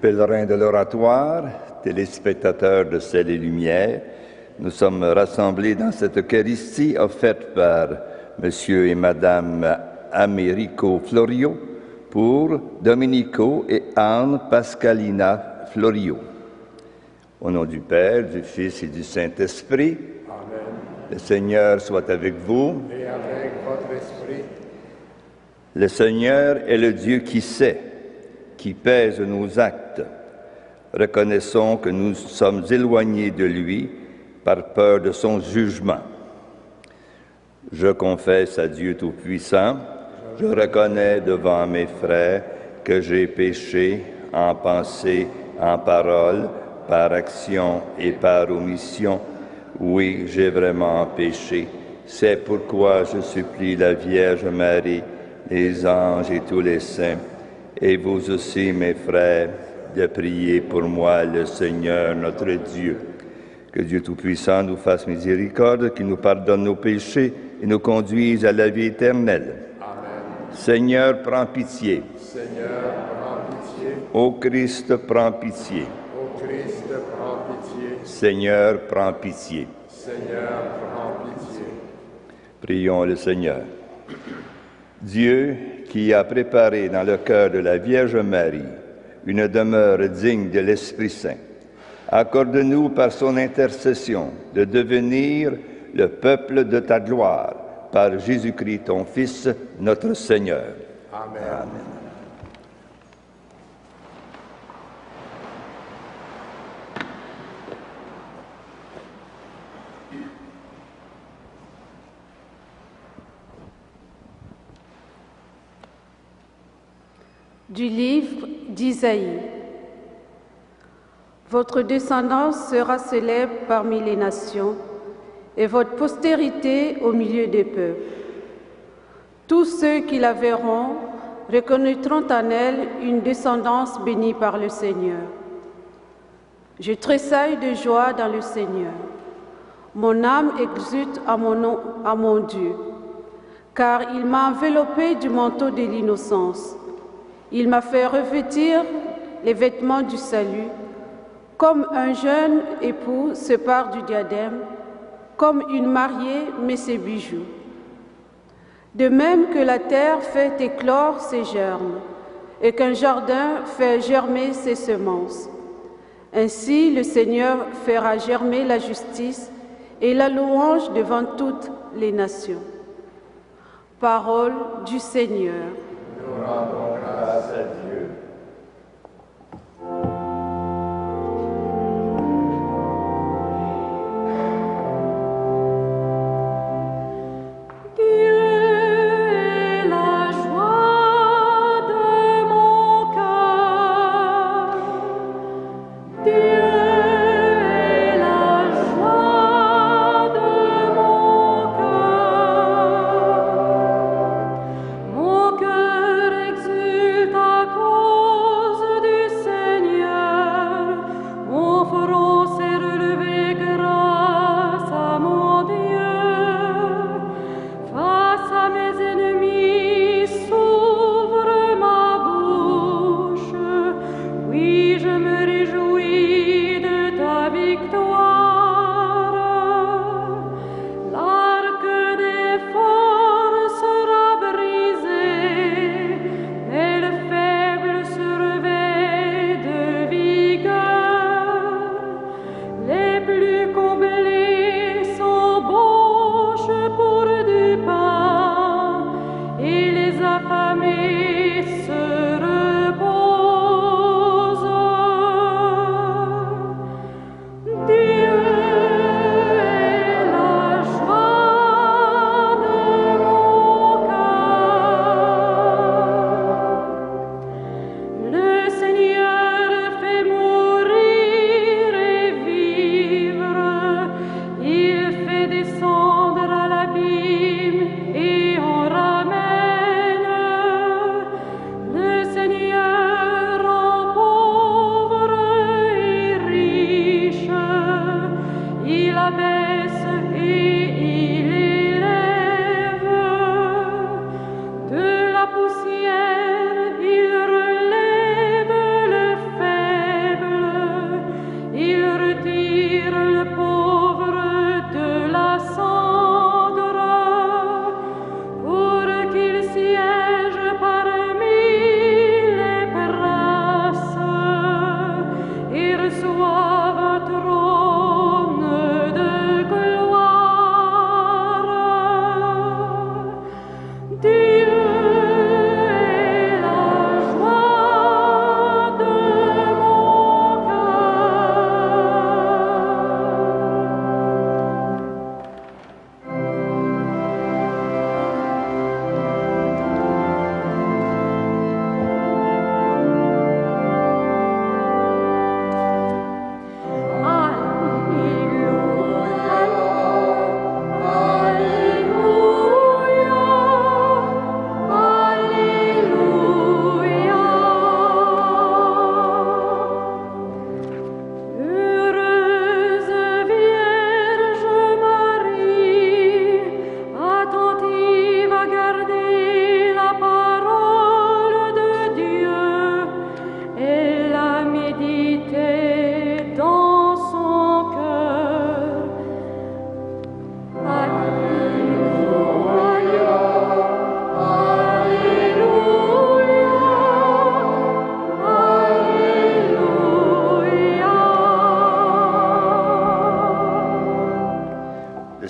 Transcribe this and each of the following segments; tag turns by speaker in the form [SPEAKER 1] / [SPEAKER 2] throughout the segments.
[SPEAKER 1] Pèlerins de l'oratoire, téléspectateurs de Ciel et Lumière, nous sommes rassemblés dans cette Eucharistie offerte par Monsieur et Madame Americo Florio pour Domenico et Anne Pascalina Florio. Au nom du Père, du Fils et du Saint-Esprit,
[SPEAKER 2] Amen.
[SPEAKER 1] Le Seigneur soit avec vous.
[SPEAKER 2] Et avec votre esprit.
[SPEAKER 1] Le Seigneur est le Dieu qui sait, qui pèse nos actes. Reconnaissons que nous sommes éloignés de lui par peur de son jugement. Je confesse à Dieu Tout-Puissant, je reconnais devant mes frères que j'ai péché en pensée, en parole, par action et par omission. Oui, j'ai vraiment péché. C'est pourquoi je supplie la Vierge Marie, les anges et tous les saints, et vous aussi, mes frères, de prier pour moi, le Seigneur, notre Dieu. Que Dieu Tout-Puissant nous fasse miséricorde, qu'il nous pardonne nos péchés et nous conduise à la vie éternelle.
[SPEAKER 2] Amen.
[SPEAKER 1] Seigneur, prends pitié.
[SPEAKER 2] Seigneur, prends pitié.
[SPEAKER 1] Ô Christ, prends pitié.
[SPEAKER 2] Ô Christ, prends pitié.
[SPEAKER 1] Seigneur, prends pitié.
[SPEAKER 2] Seigneur, prends pitié.
[SPEAKER 1] Prions le Seigneur. Dieu, qui a préparé dans le cœur de la Vierge Marie une demeure digne de l'Esprit Saint, accorde-nous par son intercession de devenir le peuple de ta gloire, par Jésus-Christ, ton Fils, notre Seigneur.
[SPEAKER 2] Amen.
[SPEAKER 1] Amen.
[SPEAKER 3] Du livre d'Isaïe. Votre descendance sera célèbre parmi les nations et votre postérité au milieu des peuples. Tous ceux qui la verront reconnaîtront en elle une descendance bénie par le Seigneur. Je tressaille de joie dans le Seigneur. Mon âme exulte à mon Dieu, car il m'a enveloppé du manteau de l'innocence. Il m'a fait revêtir les vêtements du salut, comme un jeune époux se pare du diadème, comme une mariée met ses bijoux. De même que la terre fait éclore ses germes, et qu'un jardin fait germer ses semences. Ainsi le Seigneur fera germer la justice et la louange devant toutes les nations. Parole du Seigneur.
[SPEAKER 2] Nous rendons grâce à Dieu.
[SPEAKER 4] Mon cœur exulte.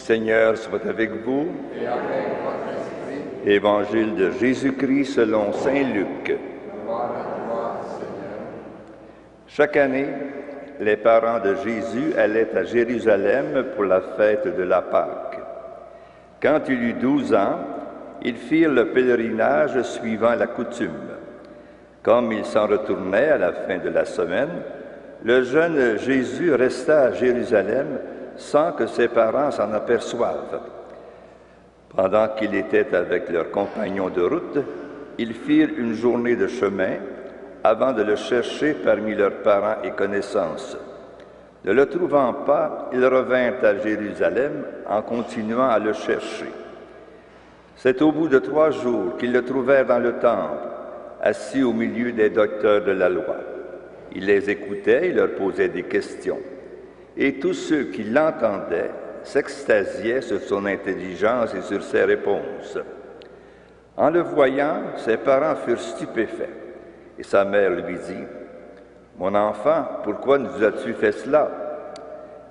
[SPEAKER 1] Seigneur soit avec vous.
[SPEAKER 2] et avec votre esprit.
[SPEAKER 1] Évangile de Jésus-Christ selon saint Luc.
[SPEAKER 2] Gloire à toi, Seigneur.
[SPEAKER 1] Chaque année, les parents de Jésus allaient à Jérusalem pour la fête de la Pâque. Quand il eut 12 ans, ils firent le pèlerinage suivant la coutume. Comme ils s'en retournaient à la fin de la semaine, le jeune Jésus resta à Jérusalem sans que ses parents s'en aperçoivent. Pendant qu'il était avec leurs compagnons de route, ils firent une journée de chemin avant de le chercher parmi leurs parents et connaissances. Ne le trouvant pas, ils revinrent à Jérusalem en continuant à le chercher. C'est au bout de 3 jours qu'ils le trouvèrent dans le temple, assis au milieu des docteurs de la loi. Il les écoutait et leur posait des questions. Et tous ceux qui l'entendaient s'extasiaient sur son intelligence et sur ses réponses. En le voyant, ses parents furent stupéfaits. Et sa mère lui dit, « Mon enfant, pourquoi nous as-tu fait cela?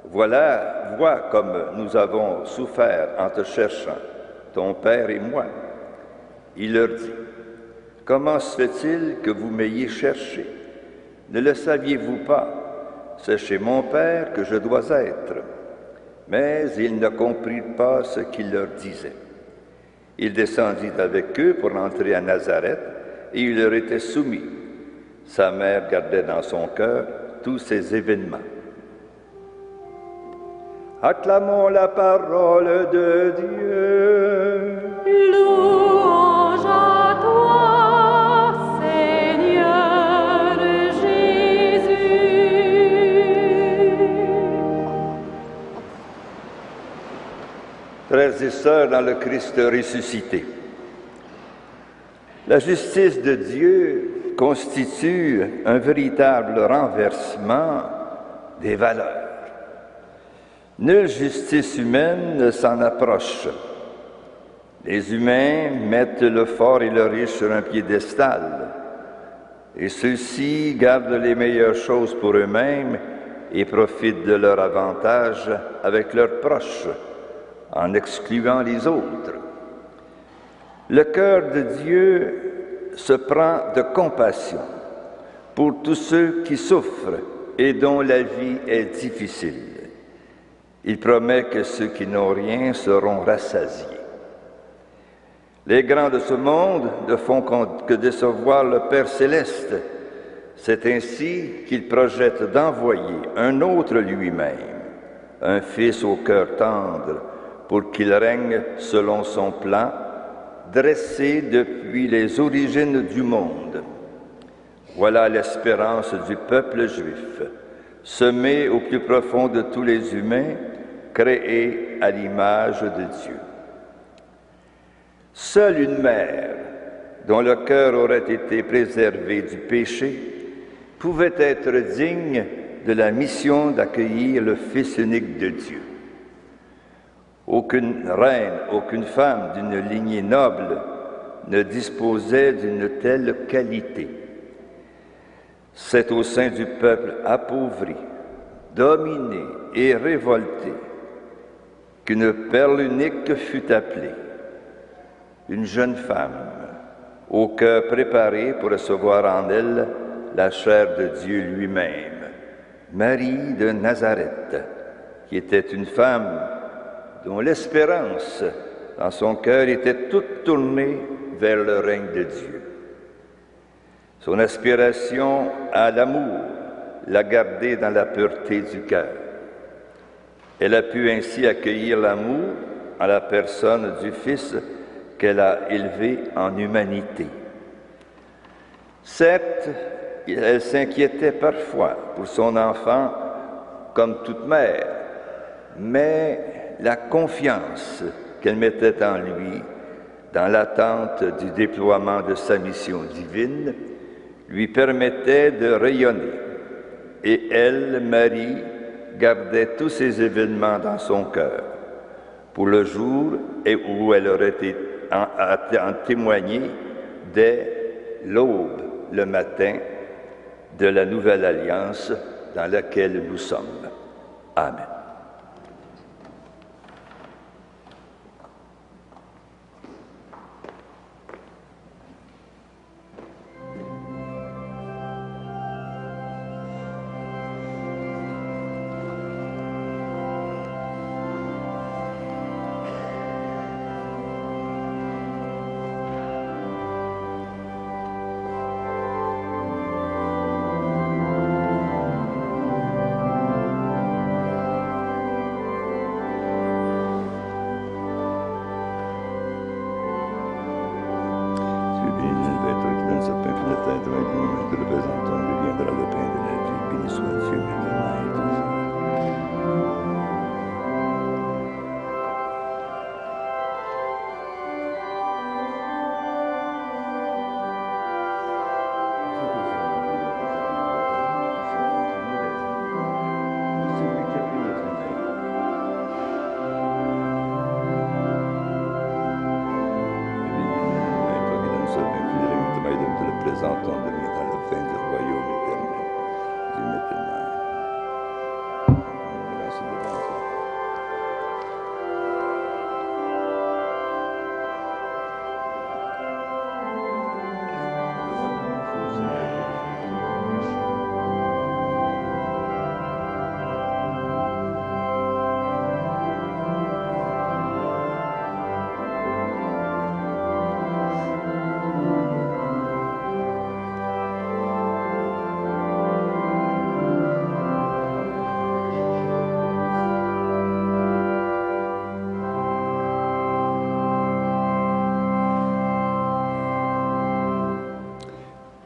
[SPEAKER 1] Vois comme nous avons souffert en te cherchant, ton père et moi. » Il leur dit, « Comment se fait-il que vous m'ayez cherché? Ne le saviez-vous pas? C'est chez mon père que je dois être. » Mais ils ne comprirent pas ce qu'il leur disait. Il descendit avec eux pour entrer à Nazareth, et il leur était soumis. Sa mère gardait dans son cœur tous ces événements. Acclamons la parole de Dieu.
[SPEAKER 4] Louange à toi, Seigneur Jésus.
[SPEAKER 1] Frères et sœurs dans le Christ ressuscité, la justice de Dieu constitue un véritable renversement des valeurs. Nulle justice humaine ne s'en approche. Les humains mettent le fort et le riche sur un piédestal, et ceux-ci gardent les meilleures choses pour eux-mêmes et profitent de leur avantage avec leurs proches, en excluant les autres. Le cœur de Dieu se prend de compassion pour tous ceux qui souffrent et dont la vie est difficile. Il promet que ceux qui n'ont rien seront rassasiés. Les grands de ce monde ne font que décevoir le Père céleste. C'est ainsi qu'il projette d'envoyer un autre lui-même, un Fils au cœur tendre, pour qu'il règne selon son plan, dressé depuis les origines du monde. Voilà l'espérance du peuple juif, semé au plus profond de tous les humains, créé à l'image de Dieu. Seule une mère, dont le cœur aurait été préservé du péché, pouvait être digne de la mission d'accueillir le Fils unique de Dieu. Aucune reine, aucune femme d'une lignée noble ne disposait d'une telle qualité. C'est au sein du peuple appauvri, dominé et révolté qu'une perle unique fut appelée, une jeune femme, au cœur préparé pour recevoir en elle la chair de Dieu lui-même, Marie de Nazareth, qui était une femme dont l'espérance dans son cœur était toute tournée vers le règne de Dieu. Son aspiration à l'amour l'a gardée dans la pureté du cœur. Elle a pu ainsi accueillir l'amour en la personne du Fils qu'elle a élevé en humanité. Certes, elle s'inquiétait parfois pour son enfant comme toute mère, mais la confiance qu'elle mettait en lui, dans l'attente du déploiement de sa mission divine, lui permettait de rayonner. Et elle, Marie, gardait tous ces événements dans son cœur, pour le jour où elle aurait en témoigné dès l'aube, le matin, de la nouvelle alliance dans laquelle nous sommes. Amen. prendra le pain de la vie. Béni soit Dieu maintenant et toujours. Présentons de lui dans la fin du royaume éternel. Dieu maintenant. Merci de Dieu.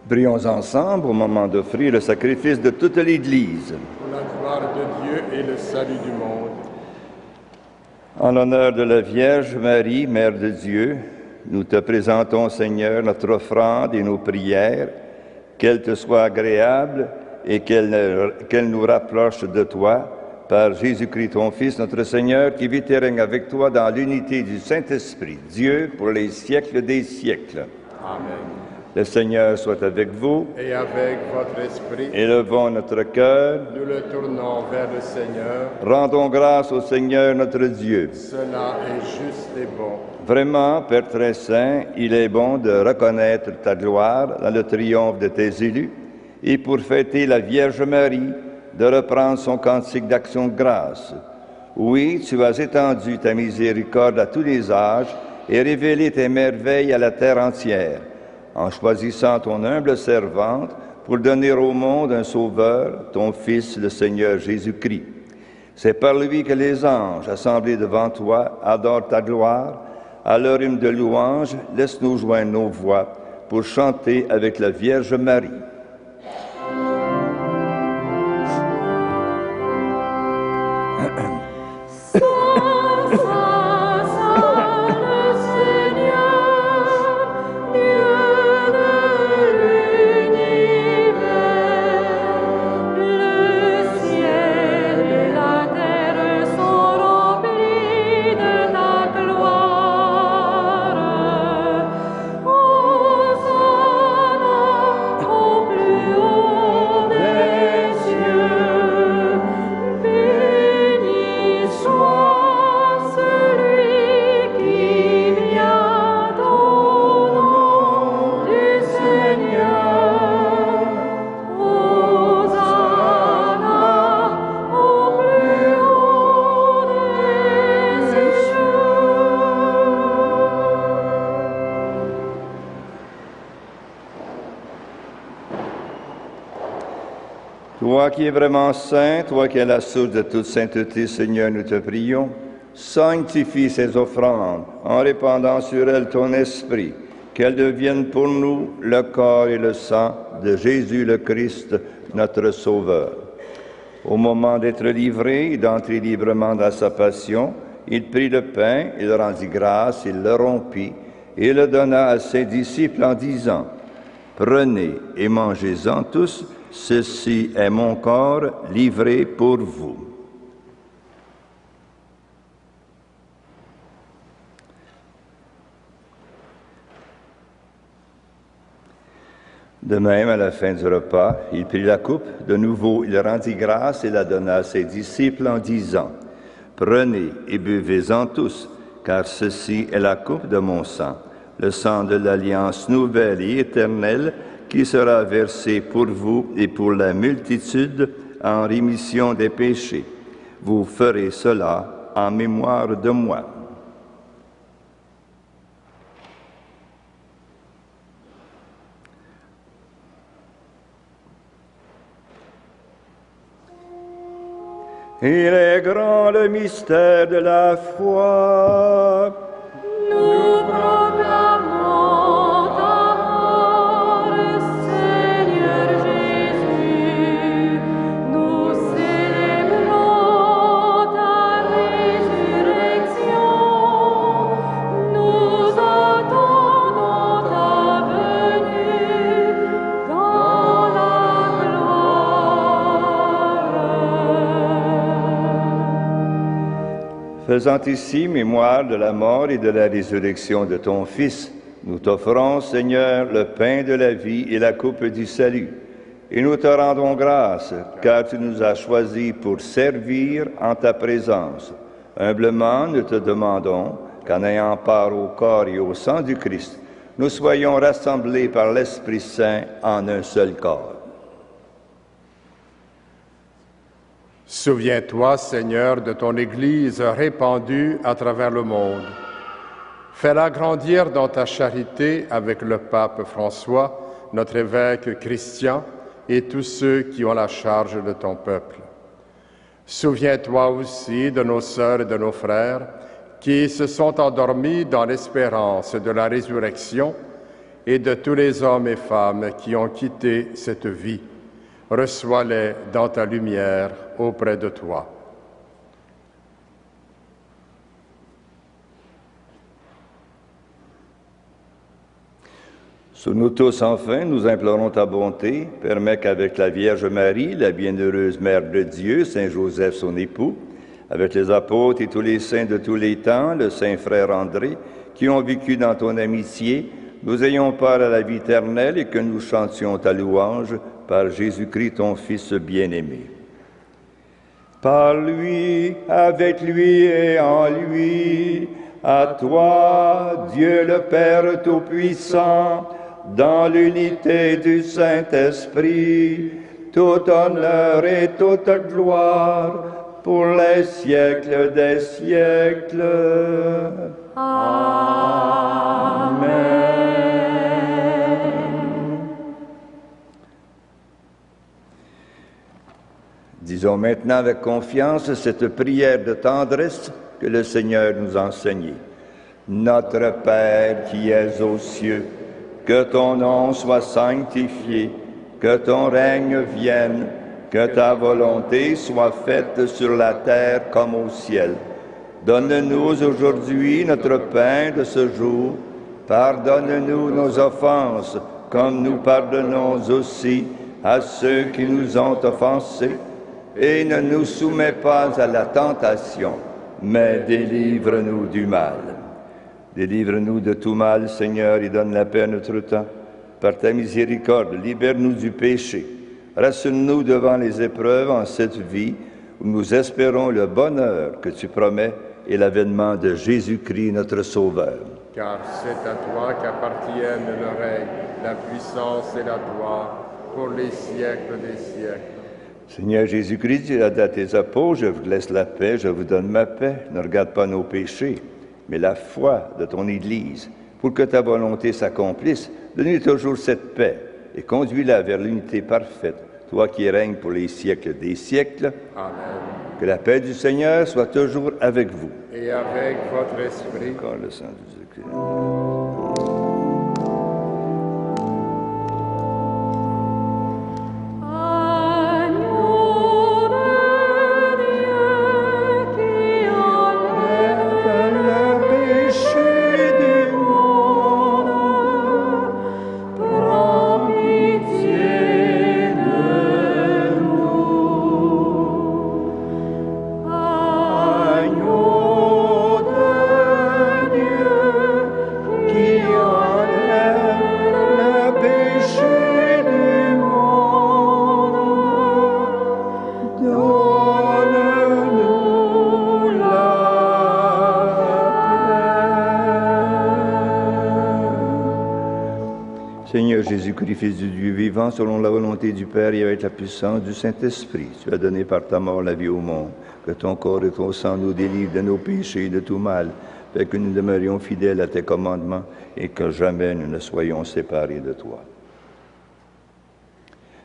[SPEAKER 1] Prions ensemble au moment d'offrir le sacrifice de toute l'Église.
[SPEAKER 2] Pour la gloire de Dieu et le salut du monde.
[SPEAKER 1] En l'honneur de la Vierge Marie, Mère de Dieu, nous te présentons, Seigneur, notre offrande et nos prières, qu'elles te soient agréables et qu'elles nous rapprochent de toi, par Jésus-Christ, ton Fils, notre Seigneur, qui vit et règne avec toi dans l'unité du Saint-Esprit, Dieu, pour les siècles des siècles.
[SPEAKER 2] Amen.
[SPEAKER 1] Le Seigneur soit avec vous.
[SPEAKER 2] Et avec votre esprit,
[SPEAKER 1] Élevons notre cœur.
[SPEAKER 2] nous le tournons vers le Seigneur.
[SPEAKER 1] Rendons grâce au Seigneur notre Dieu.
[SPEAKER 2] Cela est juste et bon.
[SPEAKER 1] Vraiment, Père très saint, il est bon de reconnaître ta gloire dans le triomphe de tes élus et pour fêter la Vierge Marie, de reprendre son cantique d'action de grâce. Oui, tu as étendu ta miséricorde à tous les âges et révélé tes merveilles à la terre entière, en choisissant ton humble servante pour donner au monde un sauveur, ton Fils, le Seigneur Jésus-Christ. C'est par lui que les anges, assemblés devant toi, adorent ta gloire. À leur hymne de louange, laisse-nous joindre nos voix pour chanter avec la Vierge Marie. Toi qui es vraiment saint, toi qui es la source de toute sainteté, Seigneur, nous te prions, sanctifie ces offrandes en répandant sur elles ton esprit, qu'elles deviennent pour nous le corps et le sang de Jésus le Christ, notre Sauveur. Au moment d'être livré et d'entrer librement dans sa passion, il prit le pain, il rendit grâce, il le rompit et le donna à ses disciples en disant, « Prenez et mangez-en tous, ceci est mon corps livré pour vous. » De même, à la fin du repas, il prit la coupe, de nouveau il rendit grâce et la donna à ses disciples en disant, « Prenez et buvez-en tous, car ceci est la coupe de mon sang, le sang de l'alliance nouvelle et éternelle qui sera versé pour vous et pour la multitude en rémission des péchés. Vous ferez cela en mémoire de moi. » Il est grand le mystère de la foi.
[SPEAKER 4] Nous proclamons ta mort, Seigneur Jésus.
[SPEAKER 1] Faisant ici mémoire de la mort et de la résurrection de ton Fils, nous t'offrons, Seigneur, le pain de la vie et la coupe du salut. Et nous te rendons grâce, car tu nous as choisis pour servir en ta présence. Humblement, nous te demandons qu'en ayant part au corps et au sang du Christ, nous soyons rassemblés par l'Esprit Saint en un seul corps.
[SPEAKER 2] Souviens-toi, Seigneur, de ton Église répandue à travers le monde. Fais-la grandir dans ta charité avec le pape François, notre évêque Christian et tous ceux qui ont la charge de ton peuple. Souviens-toi aussi de nos sœurs et de nos frères qui se sont endormis dans l'espérance de la résurrection et de tous les hommes et femmes qui ont quitté cette vie. Reçois-les dans ta lumière auprès de toi.
[SPEAKER 1] Sur nous tous, enfin, nous implorons ta bonté. Permets qu'avec la Vierge Marie, la bienheureuse Mère de Dieu, Saint Joseph, son époux, avec les apôtres et tous les saints de tous les temps, le Saint Frère André, qui ont vécu dans ton amitié, nous ayons part à la vie éternelle et que nous chantions ta louange par Jésus-Christ, ton Fils bien-aimé. Par lui, avec lui et en lui, à toi, Dieu le Père Tout-Puissant, dans l'unité du Saint-Esprit, tout honneur et toute gloire pour les siècles des siècles. Amen. Disons maintenant avec confiance cette prière de tendresse que le Seigneur nous a enseignée. Notre Père qui es aux cieux, que ton nom soit sanctifié, que ton règne vienne, que ta volonté soit faite sur la terre comme au ciel. Donne-nous aujourd'hui notre pain de ce jour. Pardonne-nous nos offenses, comme nous pardonnons aussi à ceux qui nous ont offensés. Et ne nous soumets pas à la tentation, mais délivre-nous du mal. Délivre-nous de tout mal, Seigneur, et donne la paix à notre temps. Par ta miséricorde, libère-nous du péché. Rassure-nous devant les épreuves en cette vie où nous espérons le bonheur que tu promets et l'avènement de Jésus-Christ, notre Sauveur.
[SPEAKER 2] Car c'est à toi qu'appartiennent le règne, la puissance et la gloire pour les siècles des siècles.
[SPEAKER 1] Seigneur Jésus-Christ, tu as dit à tes apôtres, je vous laisse la paix, je vous donne ma paix. Ne regarde pas nos péchés, mais la foi de ton Église. Pour que ta volonté s'accomplisse, donne-lui toujours cette paix et conduis-la vers l'unité parfaite, toi qui règnes pour les siècles des siècles.
[SPEAKER 2] Amen.
[SPEAKER 1] Que la paix du Seigneur soit toujours avec vous.
[SPEAKER 2] Et avec votre esprit.
[SPEAKER 1] Encore le sang de Jésus-Christ. Seigneur Jésus-Christ, Fils du Dieu vivant, selon la volonté du Père et avec la puissance du Saint-Esprit, tu as donné par ta mort la vie au monde. Que ton corps et ton sang nous délivrent de nos péchés et de tout mal, fait que nous demeurions fidèles à tes commandements et que jamais nous ne soyons séparés de toi.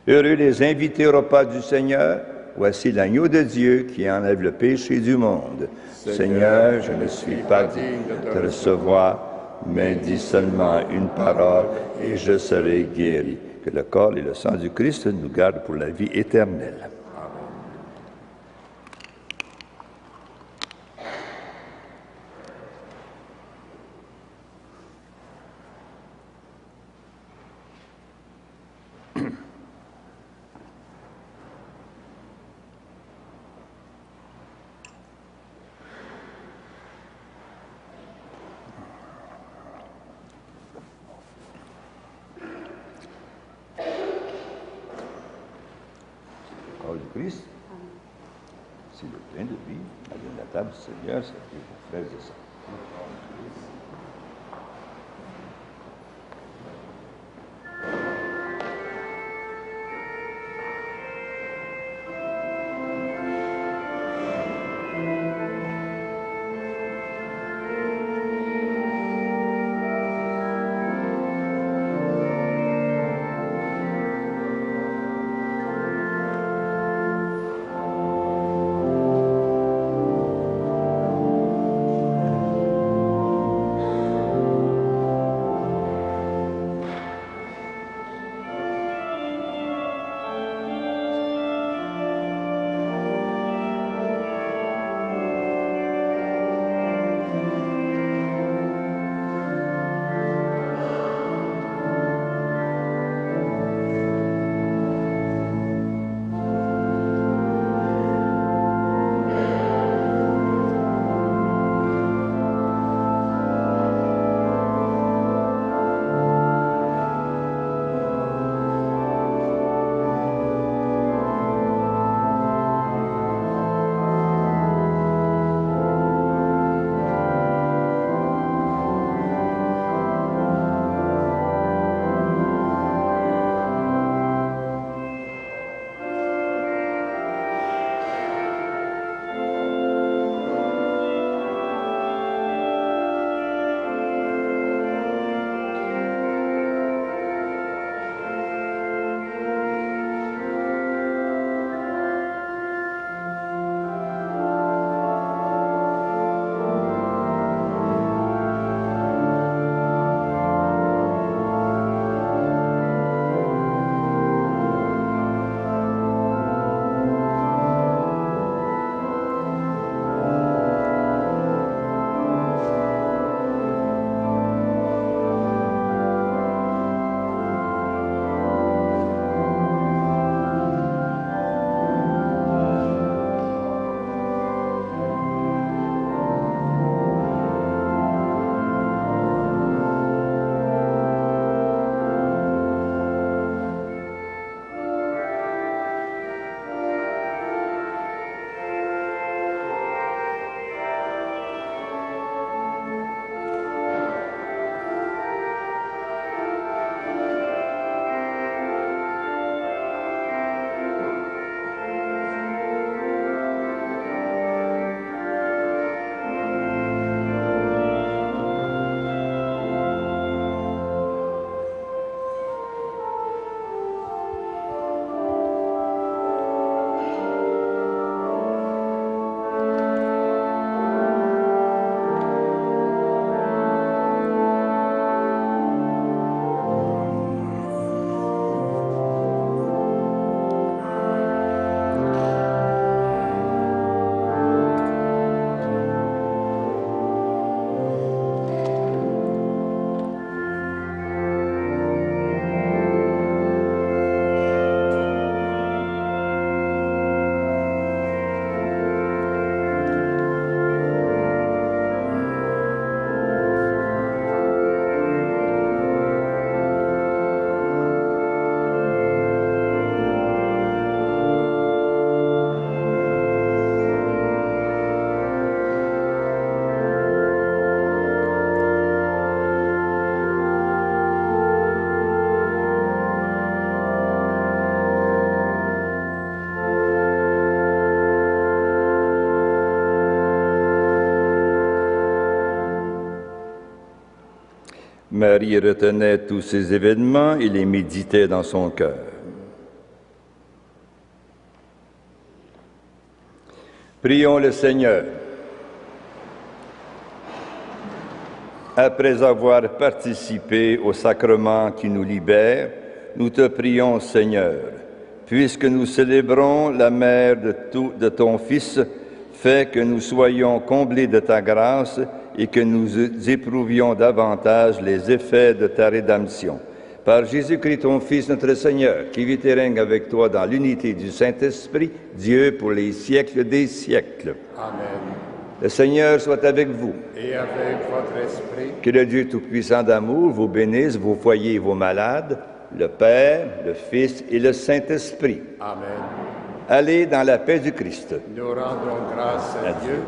[SPEAKER 1] Heureux les invités au repas du Seigneur, voici l'agneau de Dieu qui enlève le péché du monde. Seigneur, je ne suis pas digne de te recevoir, mais dis seulement une parole et je serai guéri. Que le corps et le sang du Christ nous gardent pour la vie éternelle. parole du Christ. C'est le pain de vie, la table du Seigneur, c'est vos frères et sœurs. Marie retenait tous ces événements et les méditait dans son cœur. Prions le Seigneur. Après avoir participé au sacrement qui nous libère, nous te prions, Seigneur, puisque nous célébrons la mère de ton Fils, fais que nous soyons comblés de ta grâce et que nous éprouvions davantage les effets de ta rédemption. Par Jésus-Christ, ton Fils, notre Seigneur, qui vit et règne avec toi dans l'unité du Saint-Esprit, Dieu pour les siècles des siècles.
[SPEAKER 2] Amen.
[SPEAKER 1] Le Seigneur soit avec vous.
[SPEAKER 2] Et avec votre esprit.
[SPEAKER 1] Que le Dieu Tout-Puissant d'amour vous bénisse, vos foyers et vos malades, le Père, le Fils et le Saint-Esprit.
[SPEAKER 2] Amen.
[SPEAKER 1] Allez dans la paix du Christ.
[SPEAKER 2] Nous rendons grâce à Dieu.